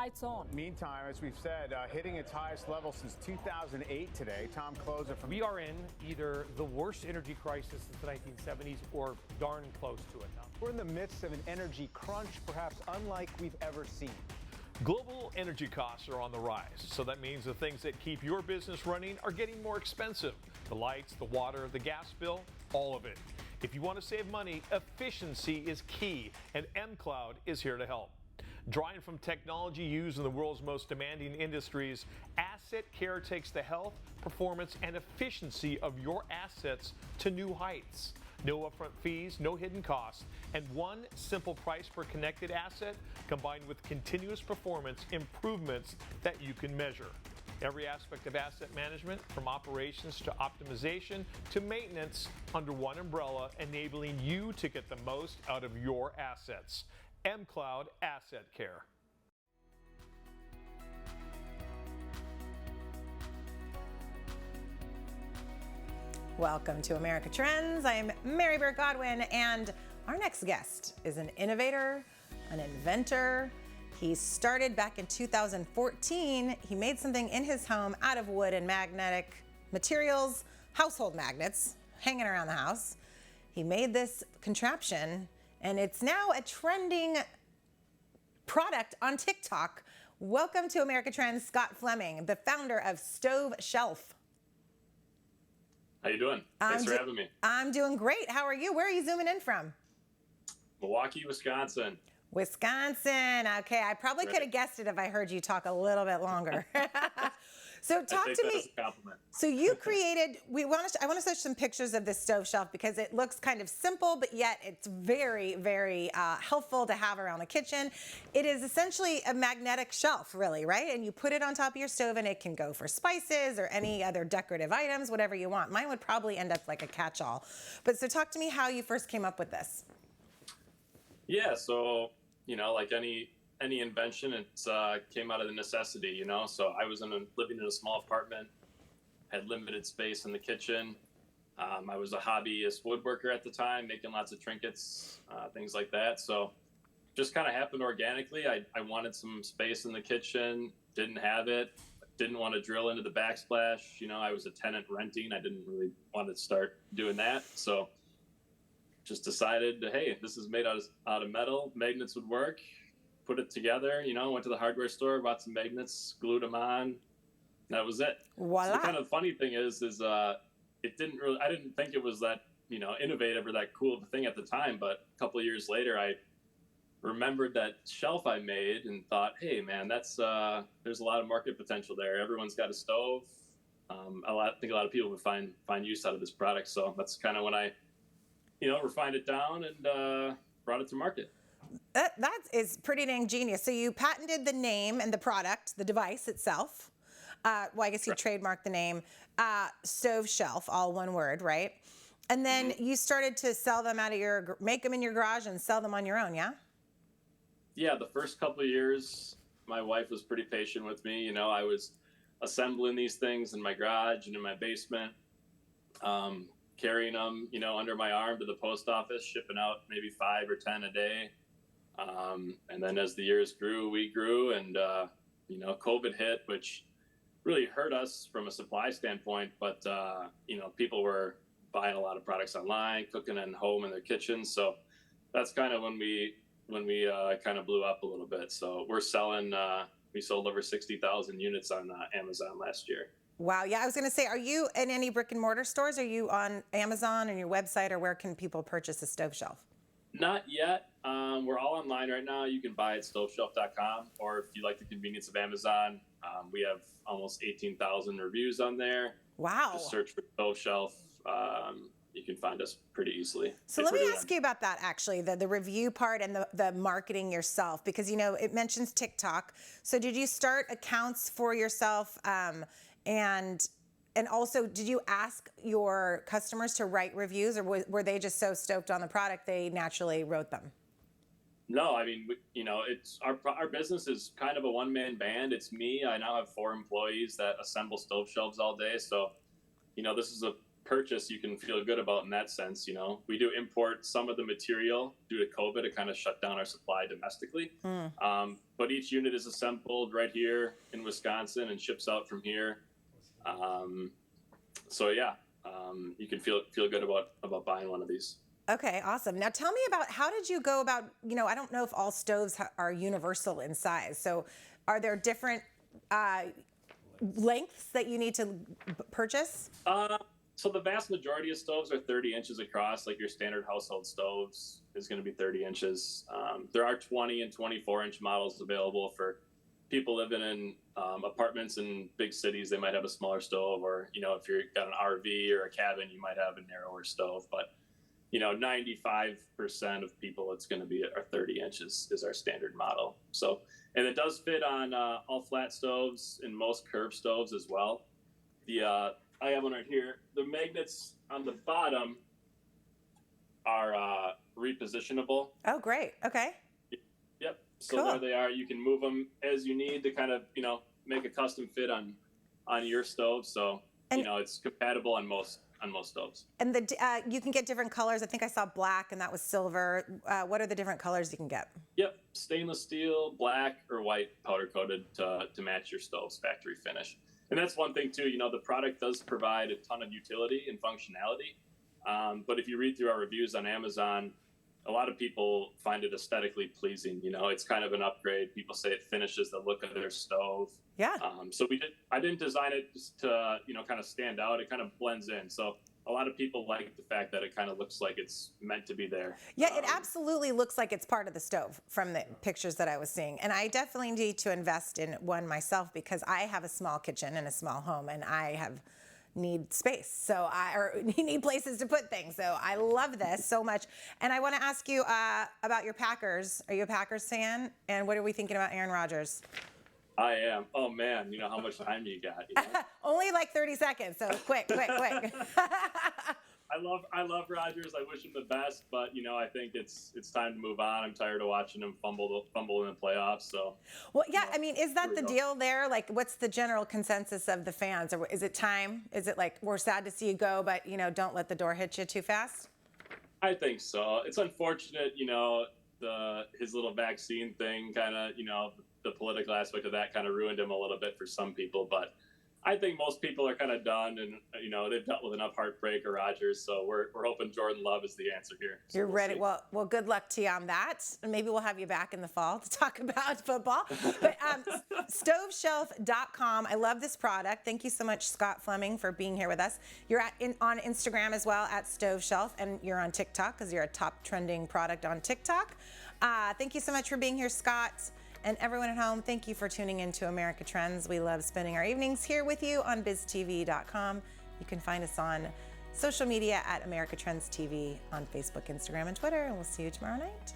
Lights on. Meantime, as we've said, hitting its highest level since 2008 today. Tom Closer from... We are in either the worst energy crisis since the 1970s or darn close to it. We're in the midst of an energy crunch, perhaps unlike we've ever seen. Global energy costs are on the rise, so that means the things that keep your business running are getting more expensive. The lights, the water, the gas bill, all of it. If you want to save money, efficiency is key, and mCloud is here to help. Drawing from technology used in the world's most demanding industries, Asset Care takes the health, performance, and efficiency of your assets to new heights. No upfront fees, no hidden costs, and one simple price per connected asset combined with continuous performance improvements that you can measure. Every aspect of asset management, from operations to optimization to maintenance, under one umbrella, enabling you to get the most out of your assets. mCloud Asset Care. Welcome to America Trends. I'm Mary Burt-Godwin, and our next guest is an innovator, an inventor. He started back in 2014. He made something in his home out of wood and magnetic materials, household magnets, hanging around the house. He made this contraption, and it's now a trending product on TikTok. Welcome to America Trends, Scott Fleming, the founder of StoveShelf. How you doing? Thanks for having me. I'm doing great. How are you? Where are you zooming in from? Milwaukee, Wisconsin. Wisconsin. Okay, I probably could have guessed it if I heard you talk a little bit longer. So talk to me. That's a compliment. So you created, I want to search some pictures of this stove shelf because it looks kind of simple, but yet it's very, very helpful to have around the kitchen. It is essentially a magnetic shelf, really, right? And you put it on top of your stove and it can go for spices or any other decorative items, whatever you want. Mine would probably end up like a catch-all. But so talk to me how you first came up with this. Yeah, so, like any invention, it came out of the necessity, So I was living in a small apartment, had limited space in the kitchen. I was a hobbyist woodworker at the time, making lots of trinkets, things like that. So just kind of happened organically. I wanted some space in the kitchen, didn't have it, didn't want to drill into the backsplash. I was a tenant renting. I didn't really want to start doing that. So just decided, hey, this is made out of metal. Magnets would work. Put it together, went to the hardware store, bought some magnets, glued them on. That was it. Voila. So the kind of funny thing is I didn't think it was that, innovative or that cool of a thing at the time. But a couple of years later, I remembered that shelf I made and thought, hey, man, there's a lot of market potential there. Everyone's got a stove. I think a lot of people would find use out of this product. So that's kind of when I, refined it down and brought it to market. That is pretty dang genius. So you patented the name and the product, the device itself. I guess you trademarked the name, StoveShelf, all one word, right? And then you started to sell them make them in your garage and sell them on your own, yeah? Yeah, the first couple of years, my wife was pretty patient with me. I was assembling these things in my garage and in my basement, carrying them, under my arm to the post office, shipping out maybe 5 or 10 a day. And then as the years grew, we grew, and COVID hit, which really hurt us from a supply standpoint. But people were buying a lot of products online, cooking at home in their kitchens. So that's kind of when we kind of blew up a little bit. So we're selling. We sold over 60,000 units on Amazon last year. Wow. Yeah, I was going to say, are you in any brick and mortar stores? Are you on Amazon and your website, or where can people purchase a StoveShelf? Not yet. We're all online right now. You can buy it at StoveShelf.com, or if you like the convenience of Amazon, we have almost 18,000 reviews on there. Wow. Just search for StoveShelf. You can find us pretty easily. So let me ask you about that, actually, the review part and the marketing yourself, because, it mentions TikTok. So did you start accounts for yourself? And also, did you ask your customers to write reviews, or were they just so stoked on the product they naturally wrote them? No, I mean, it's our business is kind of a one-man band. It's me. I now have 4 employees that assemble stove shelves all day. So, this is a purchase, you can feel good about in that sense. You know, we do import some of the material due to COVID. It kind of shut down our supply domestically. But each unit is assembled right here in Wisconsin and ships out from here. So yeah, you can feel good about buying one of these. Okay, awesome. Now tell me about, how did you go about, I don't know if all stoves are universal in size. So are there different lengths that you need to purchase? So the vast majority of stoves are 30 inches across, like your standard household stoves is going to be 30 inches. There are 20 and 24-inch models available for people living in apartments in big cities. They might have a smaller stove, or, if you've got an RV or a cabin, you might have a narrower stove. But, 95% of people, it's going to be 30 inches is our standard model. So, and it does fit on all flat stoves and most curved stoves as well. I have one right here. The magnets on the bottom are repositionable. Oh, great. Okay. Yep. So Cool. There they are. You can move them as you need to kind of, make a custom fit on your stove. So, And- it's compatible on most stoves. And you can get different colors. I think I saw black and that was silver. What are the different colors you can get? Yep. Stainless steel, black or white, powder coated to match your stove's factory finish. And that's one thing too, the product does provide a ton of utility and functionality. But if you read through our reviews on Amazon, a lot of people find it aesthetically pleasing. It's kind of an upgrade. People say it finishes the look of their stove. Yeah. So I didn't design it just to, kind of stand out. It kind of blends in. So a lot of people like the fact that it kind of looks like it's meant to be there. Yeah, it absolutely looks like it's part of the stove from the pictures that I was seeing. And I definitely need to invest in one myself because I have a small kitchen and a small home and I need space. So need places to put things. So I love this so much. And I want to ask you about your Packers. Are you a Packers fan? And what are we thinking about Aaron Rodgers? I am. Oh man, how much time do you got? Only like 30 seconds. So quick. I love Rodgers. I wish him the best, but I think it's time to move on. I'm tired of watching him fumble in the playoffs. So, well, yeah. I mean, is that the deal there? Like, what's the general consensus of the fans? Or is it time? Is it like we're sad to see you go, but don't let the door hit you too fast? I think so. It's unfortunate, his little vaccine thing kind of, the political aspect of that kind of ruined him a little bit for some people, but I think most people are kind of done, and they've dealt with enough heartbreak or Rodgers, so we're hoping Jordan Love is the answer here. So You're ready. Well, good luck to you on that, and maybe we'll have you back in the fall to talk about football. But StoveShelf.com. I love this product. Thank you so much, Scott Fleming, for being here with us. You're on Instagram as well at StoveShelf, and you're on TikTok because you're a top trending product on TikTok. Thank you so much for being here, Scott. And everyone at home, thank you for tuning in to America Trends. We love spending our evenings here with you on BizTV.com. You can find us on social media at America Trends TV on Facebook, Instagram, and Twitter. And we'll see you tomorrow night.